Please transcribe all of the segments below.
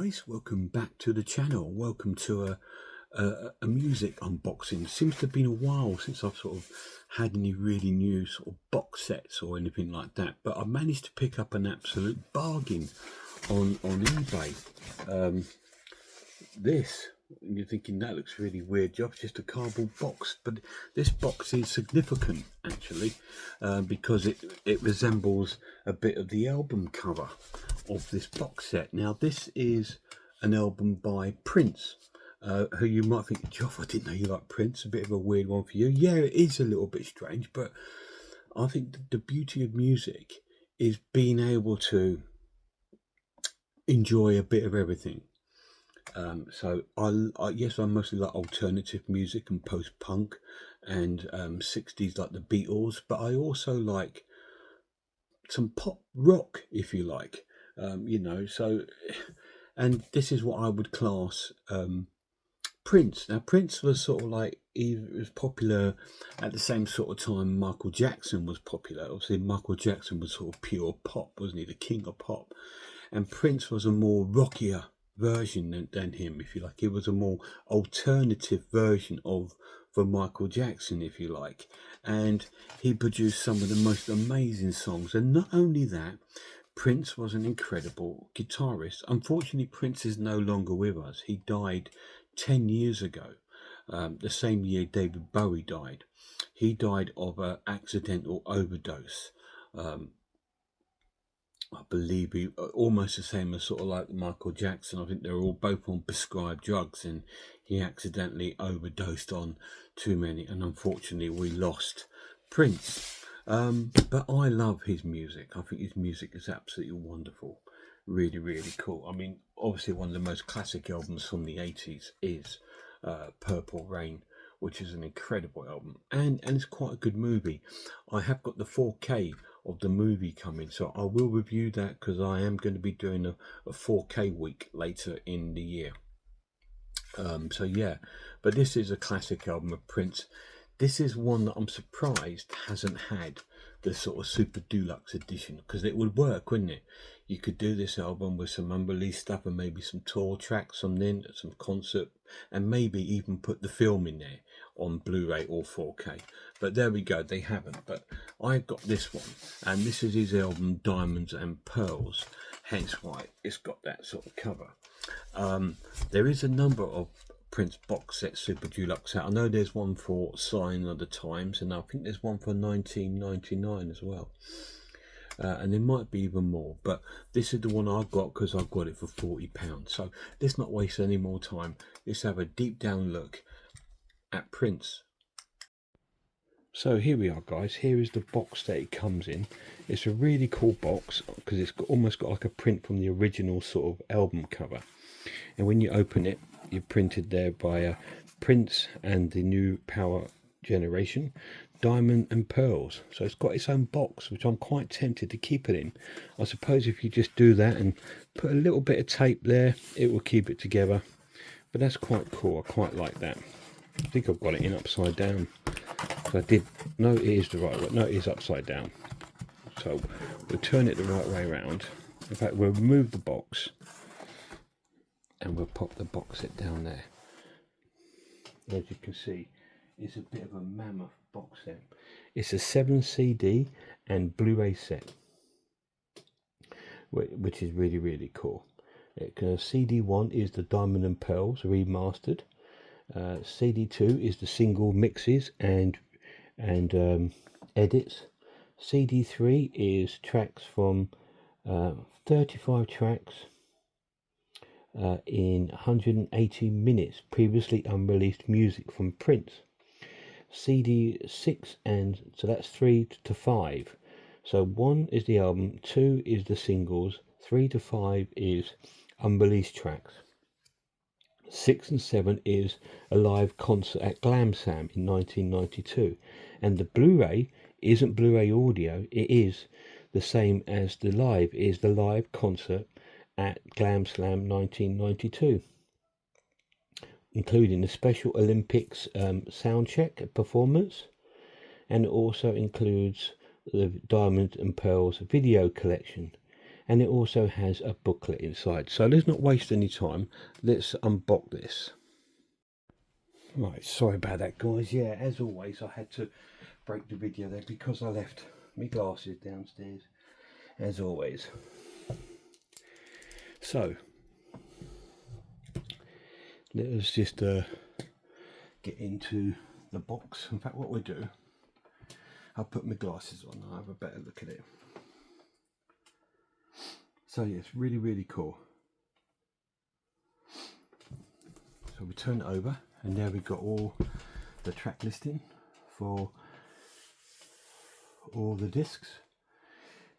guys, welcome back to the channel. Welcome to a music unboxing. Seems to have been a while since I've sort of had any really new sort of box sets or anything like that, but I managed to pick up an absolute bargain on eBay. And you're thinking that looks really weird, just a cardboard box, but this box is significant actually, because it resembles a bit of the album cover of this box set. Now this is an album by Prince, who you might think, Geoff, I didn't know you like Prince, a bit of a weird one for you. Yeah, it is a little bit strange, but I think the beauty of music is being able to enjoy a bit of everything. So yes, I mostly like alternative music and post-punk and 60s like the Beatles, but I also like some pop rock, if you like, so, and this is what I would class Prince. Now Prince was sort of like, he was popular at the same sort of time Michael Jackson was popular. Obviously Michael Jackson was sort of pure pop, wasn't he, the king of pop, and Prince was a more rockier version than him, if you like. It was a more alternative version of the Michael Jackson, if you like, and he produced some of the most amazing songs. And not only that, Prince was an incredible guitarist. Unfortunately, Prince is no longer with us. He died 10 years ago, the same year David Bowie died. He died of an accidental overdose. I believe he almost the same as sort of like Michael Jackson. I think they're all both on prescribed drugs, and he accidentally overdosed on too many, and unfortunately we lost Prince. But I love his music. I think his music is absolutely wonderful, really, really cool. I mean, obviously one of the most classic albums from the 80s is Purple Rain, which is an incredible album, and it's quite a good movie. I have got the 4K of the movie coming, so I will review that, because I am going to be doing a 4K week later in the year. So yeah, but this is a classic album of Prince. This is one that I'm surprised hasn't had the sort of super deluxe edition, because it would work, wouldn't it? You could do this album with some unreleased stuff and maybe some tour tracks, some concert, and maybe even put the film in there on Blu-ray or 4K. But there we go, they haven't. But I got this one, and this is his album Diamonds and Pearls, hence why it's got that sort of cover. There is a number of Prince box set super deluxe out. I know there's one for Sign of the Times, and I think there's one for 1999 as well, and there might be even more, but this is the one I got because I got it for £40. So let's not waste any more time. Let's have a deep down look at Prince. So here we are, guys. Here is the box that it comes in. It's a really cool box because it's almost got like a print from the original sort of album cover, and when you open it, you're printed there by Prince and the New Power Generation, Diamond and Pearls. So it's got its own box, which I'm quite tempted to keep it in. I suppose if you just do that and put a little bit of tape there, it will keep it together. But that's quite cool. I quite like that. I think I've got it in upside down. So I did. No, it is the right way. No, it is upside down. So we'll turn it the right way around. In fact, we'll remove the box, and we'll pop the box set down there. As you can see, it's a bit of a mammoth box set. It's a 7 CD and Blu-ray set, which is really, really cool. CD1 is the Diamond and Pearls remastered. CD2 is the single mixes and edits. CD3 is tracks from 35 tracks in 180 minutes, previously unreleased music from Prince. CD6, and so that's 3 to 5. So 1 is the album, 2 is the singles, 3 to 5 is unreleased tracks. 6 and 7 is a live concert at Glam Slam in 1992, and the Blu-ray isn't Blu-ray audio. It is the same as the live, is the live concert at Glam Slam 1992, including the Special Olympics soundcheck performance, and it also includes the Diamonds and Pearls video collection, and it also has a booklet inside. So let's not waste any time, let's unbox this. Right, sorry about that guys. Yeah, as always I had to break the video there because I left my glasses downstairs as always. So let us just get into the box. In fact, what we'll do, I'll put my glasses on and I'll have a better look at it. So yes, really cool. So we turn it over and there we've got all the track listing for all the discs.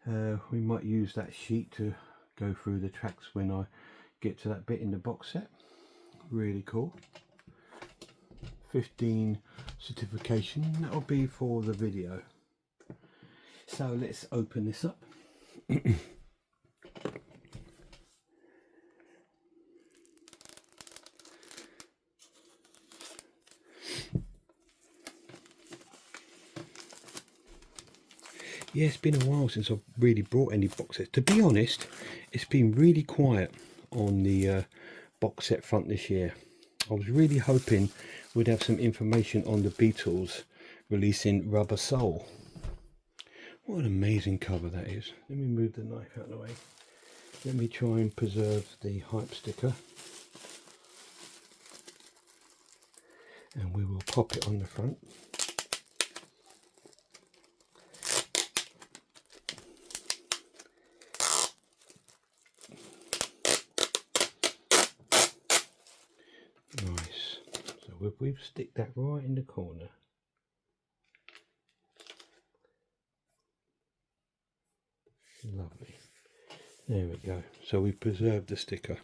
We might use that sheet to go through the tracks when I get to that bit in the box set. Really cool. 15 certification, that'll be for the video. So let's open this up. Yeah, it's been a while since I've really brought any box sets. To be honest, it's been really quiet on the box set front this year. I was really hoping we'd have some information on the Beatles releasing Rubber Soul. What an amazing cover that is. Let me move the knife out of the way. Let me try and preserve the hype sticker. And we will pop it on the front. Nice. So we've stick that right in the corner. Lovely. There we go. So we've preserved the sticker.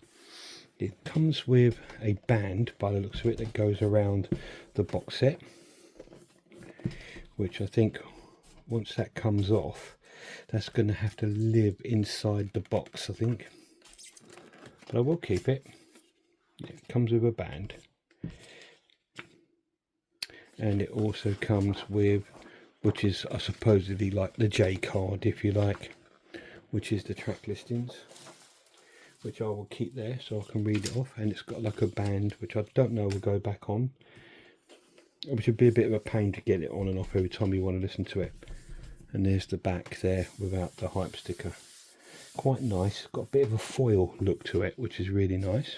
It comes with a band, by the looks of it, that goes around the box set, which I think once that comes off, that's going to have to live inside the box, I think. But I will keep it. It comes with a band. And it also comes with, which is supposedly like the J card, if you like, which is the track listings, which I will keep there so I can read it off. And it's got like a band, which I don't know will go back on, which would be a bit of a pain to get it on and off every time you want to listen to it. And there's the back there without the hype sticker. Quite nice. Got a bit of a foil look to it, which is really nice.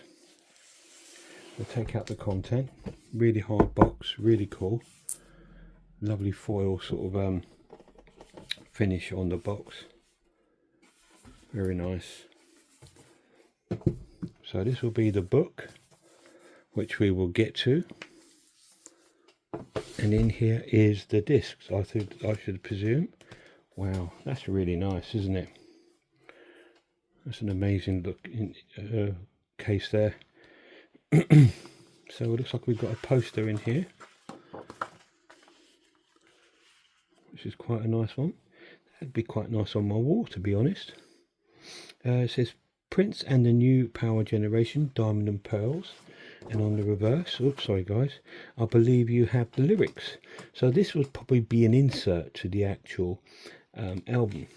We'll take out the content. Really hard box, really cool. Lovely foil sort of finish on the box. Very nice. So this will be the book, which we will get to. And in here is the discs, I should presume. Wow, that's really nice, isn't it? That's an amazing look in case there. So it looks like we've got a poster in here, which is quite a nice one. That'd be quite nice on my wall, to be honest. It says Prince and the New Power Generation, Diamond and Pearls. And on the reverse, oops, sorry guys, I believe you have the lyrics. So this would probably be an insert to the actual album.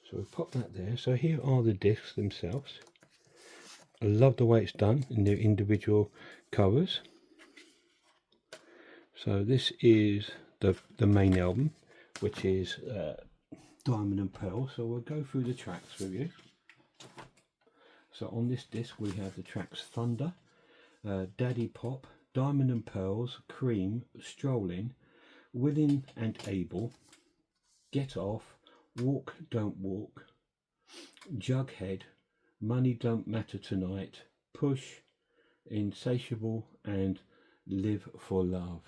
So we pop that there. So here are the discs themselves. I love the way it's done in their individual covers. So this is the main album, which is Diamond and Pearl. So we'll go through the tracks with you. So on this disc we have the tracks Thunder, Daddy Pop, Diamond and Pearls, Cream, Strolling, Willing and Able, Get Off, Walk Don't Walk, Jughead, Money Don't Matter Tonight, Push, Insatiable, and Live for Love.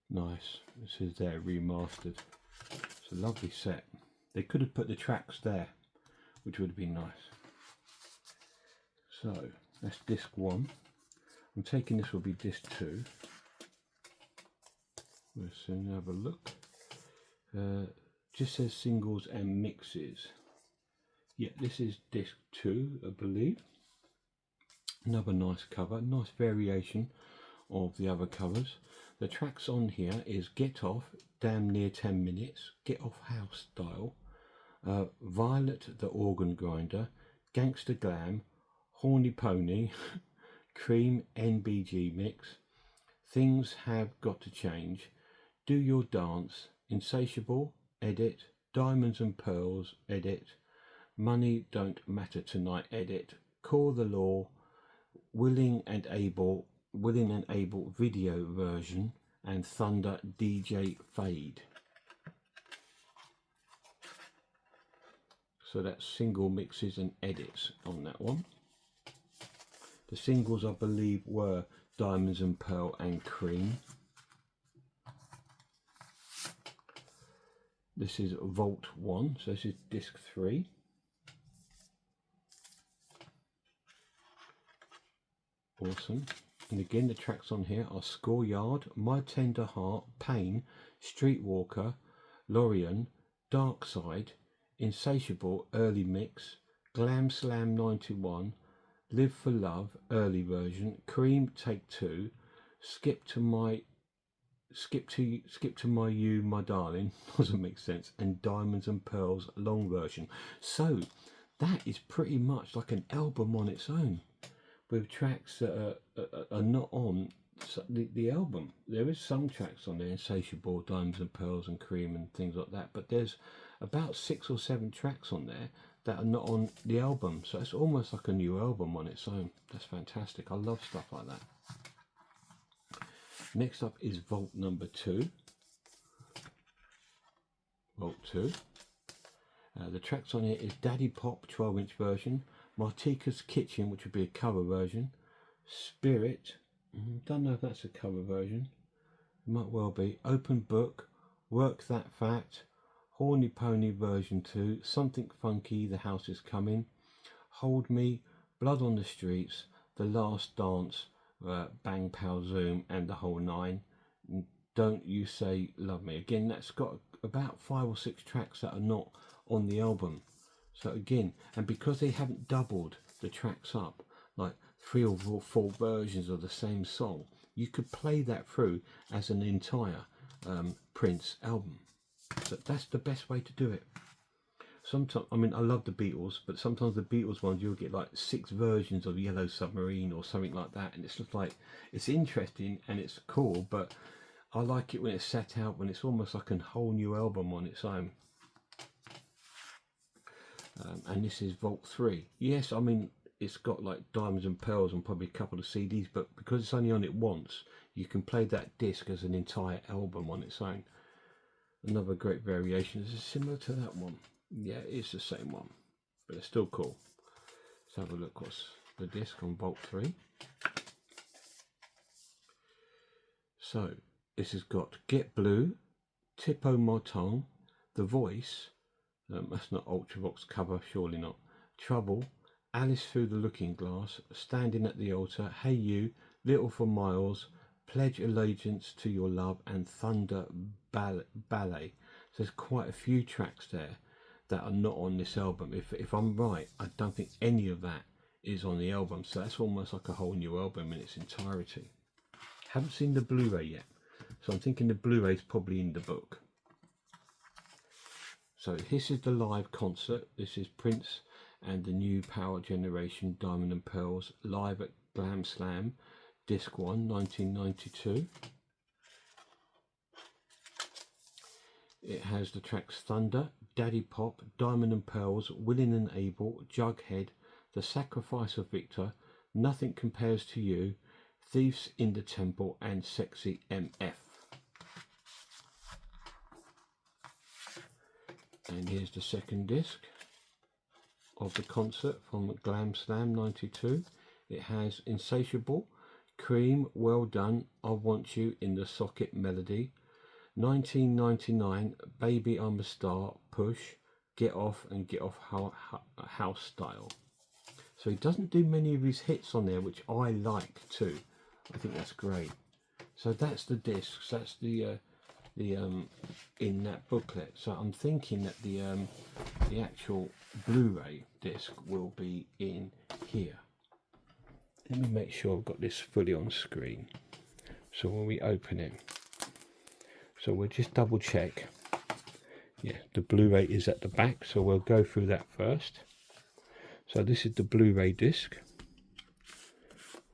Nice. This is their remastered. It's a lovely set. They could have put the tracks there, which would have been nice. So that's disc 1. I'm taking this will be disc 2. We'll soon have a look. Just says singles and mixes. Yeah, this is disc 2, I believe. Another nice cover, nice variation of the other covers. The tracks on here is Get Off, Damn Near 10 Minutes, Get Off House Style, Violet the Organ Grinder, Gangster Glam, Horny Pony, Cream NBG Mix, Things Have Got to Change, Do Your Dance, Insatiable, Edit, Diamonds and Pearls, Edit, Money Don't Matter Tonight, Edit, Call the Law, Willing and Able video version, and Thunder DJ Fade. So that's single mixes and edits on that one. The singles, I believe, were Diamonds and Pearl and Cream. This is Vault 1, so this is disc 3. Awesome. And again, the tracks on here are Schoolyard, My Tender Heart, Pain, Streetwalker, Lorien, Dark Side, Insatiable Early Mix, Glam Slam 91, Live for Love Early Version, Cream Take 2, Skip to My You My Darling, doesn't make sense, and Diamonds and Pearls Long Version. So that is pretty much like an album on its own, with tracks that are not on the album. There is some tracks on there, Insatiable, Diamonds and Pearls and Cream and things like that, but there's about 6 or 7 tracks on there that are not on the album, so it's almost like a new album on its own. That's fantastic. I love stuff like that. Next up is Vault number 2. Vault 2. The tracks on here is Daddy Pop 12-inch version, Martika's Kitchen, which would be a cover version, Spirit, don't know if that's a cover version, it might well be, Open Book, Work That Fat, Horny Pony version 2, Something Funky, The House Is Coming, Hold Me, Blood on the Streets, The Last Dance, Bang Pow Zoom, and the whole 9. Don't You Say Love Me. Again, that's got about 5 or 6 tracks that are not on the album. So again, and because they haven't doubled the tracks up, like 3 or 4 versions of the same song, you could play that through as an entire Prince album. So that's the best way to do it. Sometimes, I mean, I love the Beatles, but sometimes the Beatles ones, you'll get like 6 versions of Yellow Submarine or something like that, and it's just like, it's interesting and it's cool, but I like it when it's set out, when it's almost like a whole new album on its own. And this is Vault 3. Yes, I mean, it's got like Diamonds and Pearls and probably a couple of CDs, but because it's only on it once, you can play that disc as an entire album on its own. Another great variation. Is it similar to that one? Yeah, it's the same one, but it's still cool. Let's have a look what's the disc on Vault 3. So this has got Get Blue, Tip O' My Tongue, The Voice, that's not Ultravox cover, surely not, Trouble, Alice Through the Looking Glass, Standing at the Altar, Hey You, Little for Miles, Pledge Allegiance to Your Love, and Thunder Ballet. So there's quite a few tracks there that are not on this album. If I'm right, I don't think any of that is on the album, so that's almost like a whole new album in its entirety. Haven't seen the Blu-ray yet, so I'm thinking the Blu-ray is probably in the book. So this is the live concert. This is Prince and the New Power Generation Diamond and Pearls live at Glam Slam, Disc 1, 1992. It has the tracks Thunder, Daddy Pop, Diamond and Pearls, Willing and Able, Jughead, The Sacrifice of Victor, Nothing Compares to You, Thieves in the Temple, and Sexy MF. And here's the second disc of the concert from Glam Slam 92. It has Insatiable, Cream, Well Done, I Want You in the Socket Melody, 1999, Baby I'm a Star, Push, Get Off, and Get Off House Style. So he doesn't do many of his hits on there, which I like too. I think that's great. So that's the discs. That's the in that booklet. So I'm thinking that the actual Blu-ray disc will be in here. Let me make sure I've got this fully on screen. So when we open it, so we'll just double check. Yeah, the Blu-ray is at the back, so we'll go through that first. So this is the Blu-ray disc.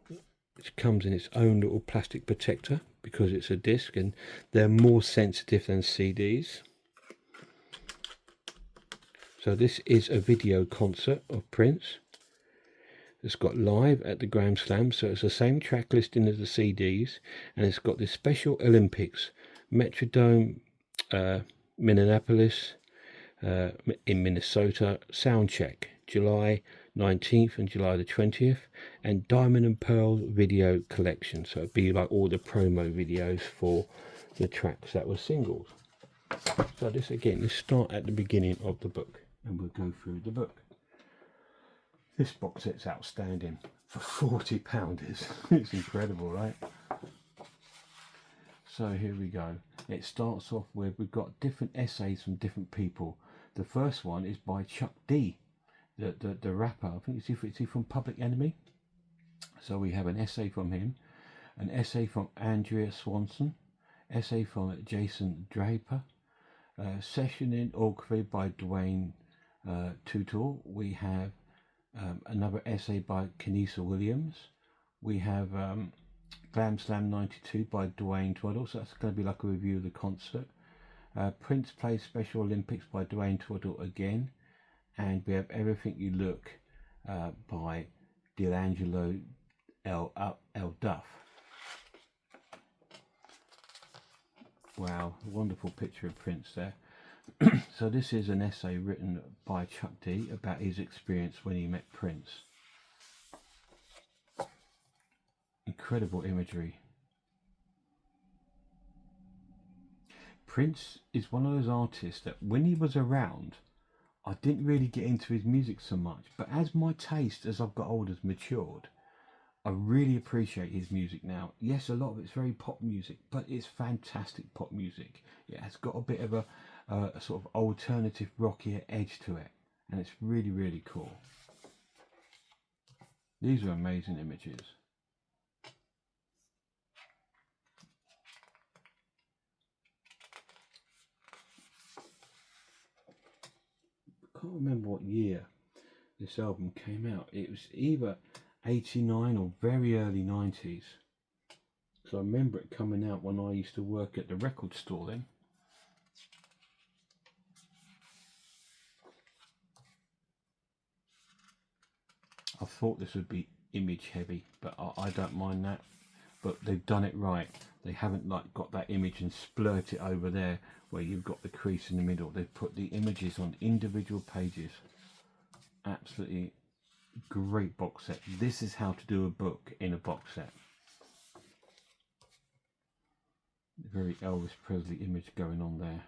It comes in its own little plastic protector because it's a disc and they're more sensitive than CDs. So this is a video concert of Prince. It's got live at the Grand Slam, so it's the same track listing as the CDs, and it's got this Special Olympics, Metrodome, Minneapolis, in Minnesota, Soundcheck, July 19th and July the 20th, and Diamond and Pearl video collection. So it'd be like all the promo videos for the tracks that were singles. So this again, let's start at the beginning of the book and we'll go through the book. This box set's outstanding for £40. It's incredible, right? So here we go. It starts off with, we've got different essays from different people. The first one is by Chuck D, the rapper. I think is he from Public Enemy? So we have an essay from him, an essay from Andrea Swanson, essay from Jason Draper, session in orchestra by Dwayne Tutor. We have another essay by Kenisa Williams. We have Glam Slam 92 by Dwayne Twaddle, so that's going to be like a review of the concert. Prince Plays Special Olympics by Dwayne Twaddle again. And we have Everything You Look by D'Angelo L. Duff. Wow, a wonderful picture of Prince there. So this is an essay written by Chuck D about his experience when he met Prince. Incredible imagery. Prince is one of those artists that when he was around, I didn't really get into his music so much, but as my taste as I've got older has matured, I really appreciate his music now. Yes, a lot of it's very pop music, but it's fantastic pop music. It has got a bit of a sort of alternative rockier edge to it, and it's really, really cool. These are amazing images. I can't remember what year this album came out. It was either 89 or very early 90s. So I remember it coming out when I used to work at the record store then. I thought this would be image heavy, but I don't mind that. But they've done it right. They haven't like got that image and splurt it over there where you've got the crease in the middle. They've put the images on individual pages. Absolutely great box set. This is how to do a book in a box set. Very Elvis Presley image going on there.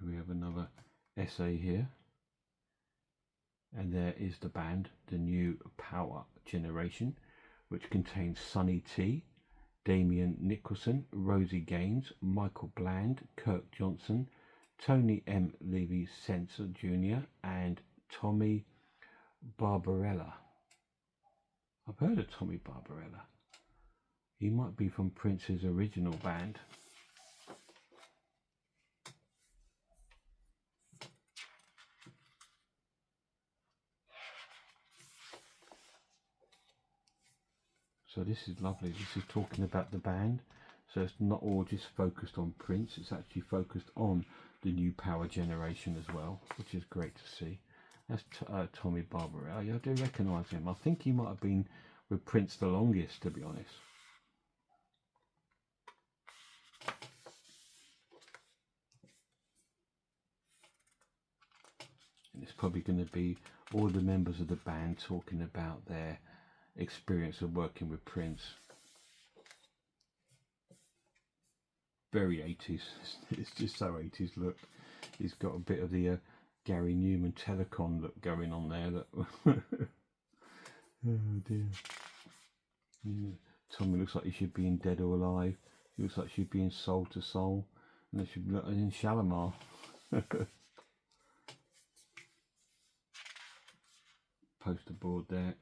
We have another essay here, and there is the band, the New Power Generation, which contains Sonny T, Damian Nicholson, Rosie Gaines, Michael Bland, Kirk Johnson, Tony M. Levy Sensor Jr. and Tommy Barbarella. I've heard of Tommy Barbarella. He might be from Prince's original band. So this is lovely. This is talking about the band. So it's not all just focused on Prince. It's actually focused on the New Power Generation as well, which is great to see. That's Tommy Barbarella. Yeah, I do recognise him. I think he might have been with Prince the longest, to be honest. And it's probably going to be all the members of the band talking about their experience of working with Prince. Very 80s. It's just so 80s look. He's got a bit of the Gary Newman Telecom look going on there. That oh dear. Yeah. Tommy looks like he should be in Dead or Alive. He looks like she'd be in Soul to Soul, and it should be in Shalimar. poster board there.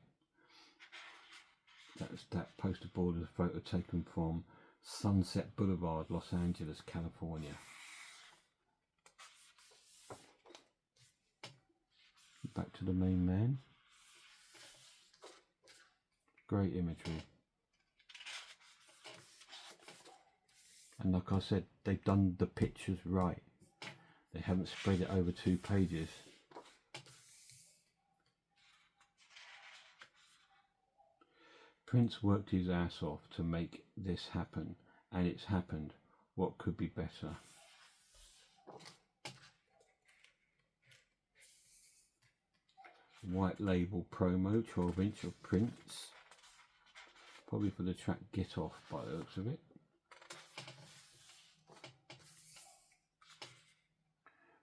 That poster board is a photo taken from Sunset Boulevard, Los Angeles, California. Back to the main man. Great imagery. And like I said, they've done the pictures right. They haven't spread it over 2 pages. Prince worked his ass off to make this happen, and it's happened. What could be better? White label promo, 12-inch of Prince. Probably for the track Get Off by the looks of it.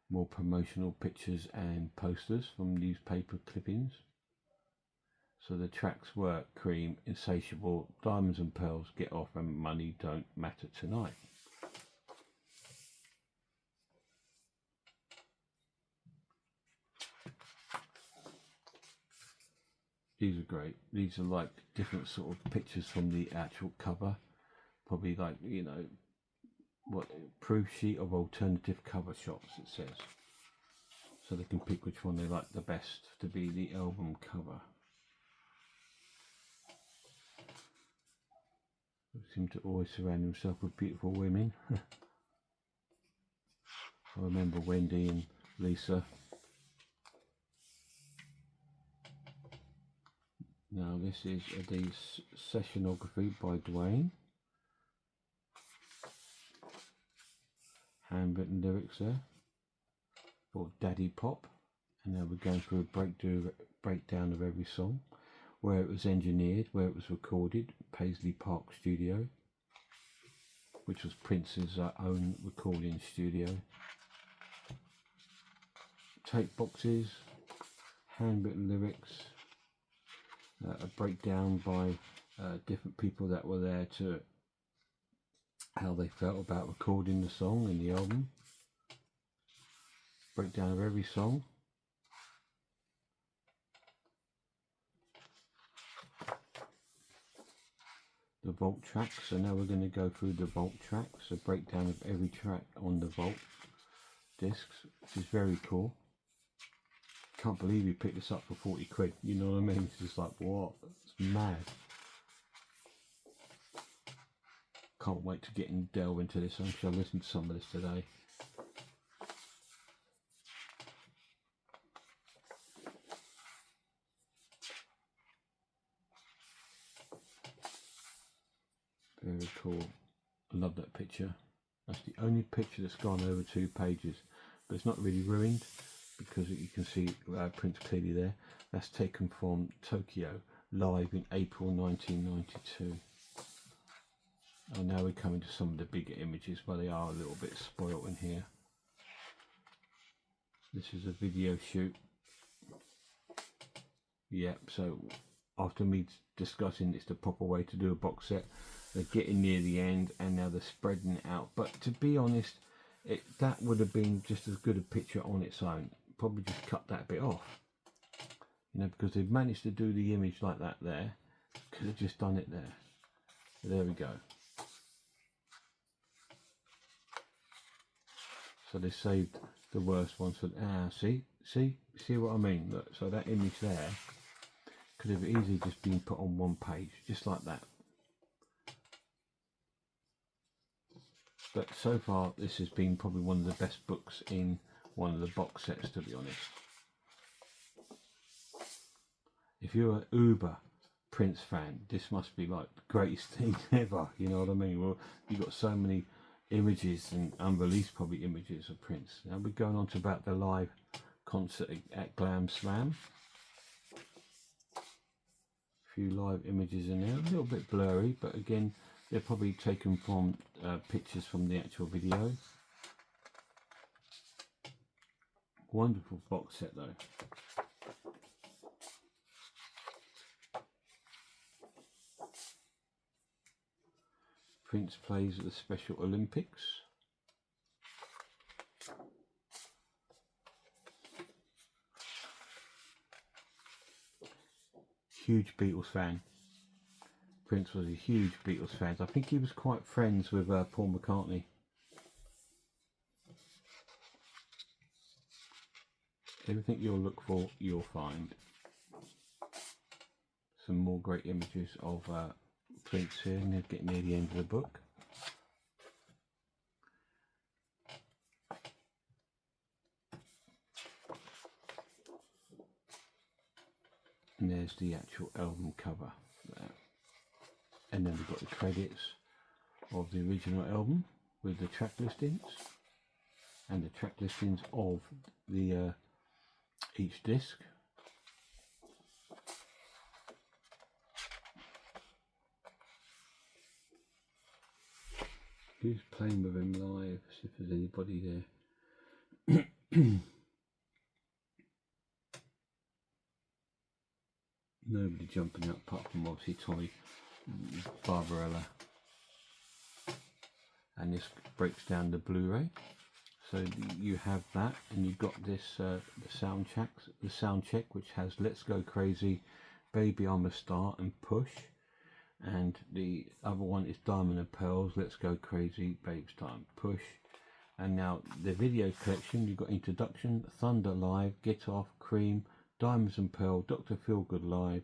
More promotional pictures and posters from newspaper clippings. So the tracks were Cream, Insatiable, Diamonds and Pearls, Get Off and Money Don't Matter Tonight. These are great. These are like different sort of pictures from the actual cover. Probably like, you know, what proof sheet of alternative cover shots, it says. So they can pick which one they like the best to be the album cover. They seem to always surround himself with beautiful women. I remember Wendy and Lisa. Now this is the sessionography by Dwayne. Handwritten lyrics there for Daddy Pop. And now we're going through a breakdown of every song. Where it was engineered, where it was recorded, Paisley Park Studio, which was Prince's own recording studio. Tape boxes, handwritten lyrics, a breakdown by different people that were there to how they felt about recording the song and the album. Breakdown of every song. The Vault tracks, so now we're going to go through the Vault tracks, a breakdown of every track on the Vault discs, which is very cool. Can't believe you picked this up for 40 quid, you know what I mean? It's just like, what? It's mad. Can't wait to get and delve into this. I'm sure I'll listen to some of this today. Very cool. I love that picture. That's the only picture that's gone over 2 pages, but it's not really ruined because you can see Prince clearly there. That's taken from Tokyo, live in April 1992. And now we're coming to some of the bigger images, but they are a little bit spoiled in here. This is a video shoot. Yep, so after me discussing it's the proper way to do a box set, they're getting near the end and now they're spreading it out. But to be honest, that would have been just as good a picture on its own. Probably just cut that bit off, you know, because they've managed to do the image like that there. Could have just done it there. There we go. So they saved the worst ones for see what I mean? Look, so that image there could have easily just been put on 1 page, just like that. But so far, this has been probably one of the best books in one of the box sets, to be honest. If you're an uber Prince fan, this must be like the greatest thing ever, you know what I mean? Well, you've got so many images and unreleased probably images of Prince. Now we're going on to about the live concert at Glam Slam. A few live images in there, a little bit blurry, but again, they're probably taken from pictures from the actual video. Wonderful box set though. Prince plays at the Special Olympics. huge Beatles fan. Prince was a huge Beatles fan. I think he was quite friends with Paul McCartney. Everything you'll look for, you'll find. Some more great images of Prince here, and they're getting near the end of the book. And there's the actual album cover there. And then we've got the credits of the original album with the track listings and the track listings of the each disc. Who's playing with him live? See if there's anybody there. Nobody jumping up apart from obviously Tommy Barbarella. And this breaks down the Blu-ray. So you have that, and you've got this the sound check, which has Let's Go Crazy, Baby I'm a Star, and Push. And the other one is Diamond and Pearls, Let's Go Crazy, Babe's Time, Push. And now the video collection, you've got Introduction, Thunder Live, Get Off, Cream, Diamonds and Pearl, Dr. Feelgood Live,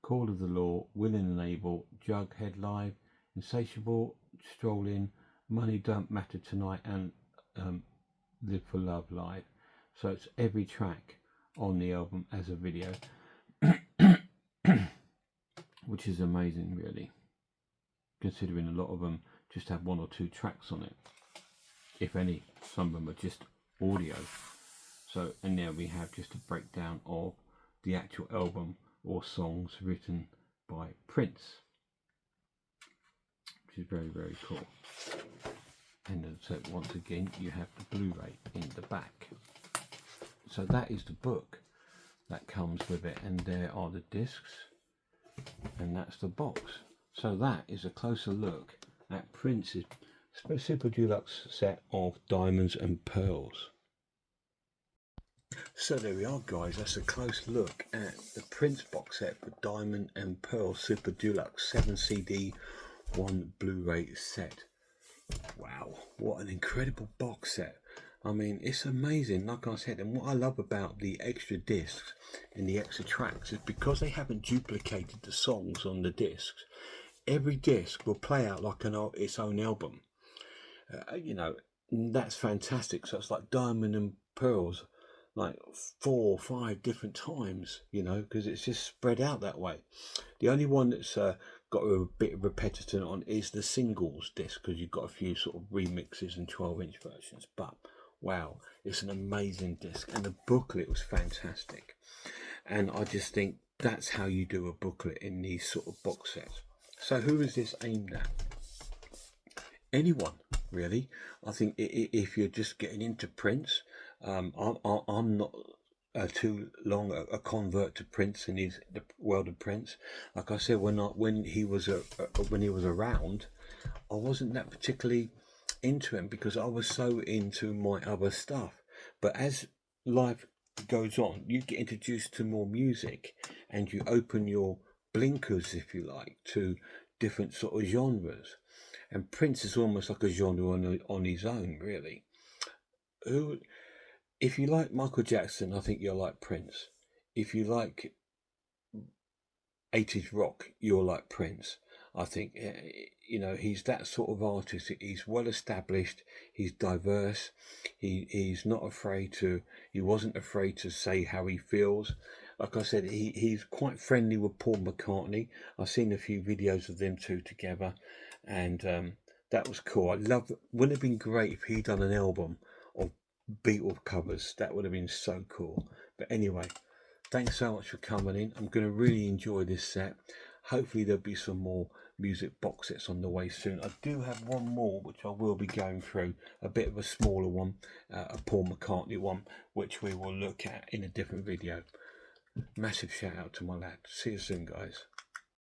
Call of the Law, Willing and Able, Jughead Live, Insatiable, Strolling, Money Don't Matter Tonight, and Live for Love Live. So it's every track on the album as a video, which is amazing really, considering a lot of them just have 1 or 2 tracks on it, if any. Some of them are just audio. So, and there we have just a breakdown of the actual album or songs written by Prince, which is very, very cool. And then, so once again, you have the Blu-ray in the back. So that is the book that comes with it, and there are the discs, and that's the box. So that is a closer look at Prince's Super Deluxe set of Diamonds and Pearls. So there we are, guys, that's a close look at the Prince box set for Diamond and Pearl Super Deluxe 7 CD 1 Blu-ray set. Wow, what an incredible box set. I mean, it's amazing, like I said. And what I love about the extra discs and the extra tracks is because they haven't duplicated the songs on the discs, every disc will play out like its own album. You know, that's fantastic. So it's like Diamond and Pearls like 4 or 5 different times, you know, because it's just spread out that way. The only one that's got a bit of repetitive on is the singles disc, because you've got a few sort of remixes and 12-inch versions. But wow, it's an amazing disc, and the booklet was fantastic. And I just think that's how you do a booklet in these sort of box sets. So who is this aimed at? Anyone, really. I think if you're just getting into Prince, I'm not too long a convert to Prince and the world of Prince. Like I said, when he was around, I wasn't that particularly into him because I was so into my other stuff. But as life goes on, you get introduced to more music, and you open your blinkers, if you like, to different sort of genres. And Prince is almost like a genre on his own, really. If you like Michael Jackson, I think you'll like Prince. If you like 80s rock, you'll like Prince. I think, you know, he's that sort of artist. He's well established. He's diverse. He's not afraid to. He wasn't afraid to say how he feels. Like I said, he's quite friendly with Paul McCartney. I've seen a few videos of them two together, and that was cool. Wouldn't it have been great if he'd done an album of Beatles covers? That would have been so cool. But anyway, thanks so much for coming in. I'm going to really enjoy this set. Hopefully there'll be some more music box sets on the way soon. I do have one more which I will be going through, a bit of a smaller one, a Paul McCartney one, which we will look at in a different video. Massive shout out to my lad. See you soon, guys.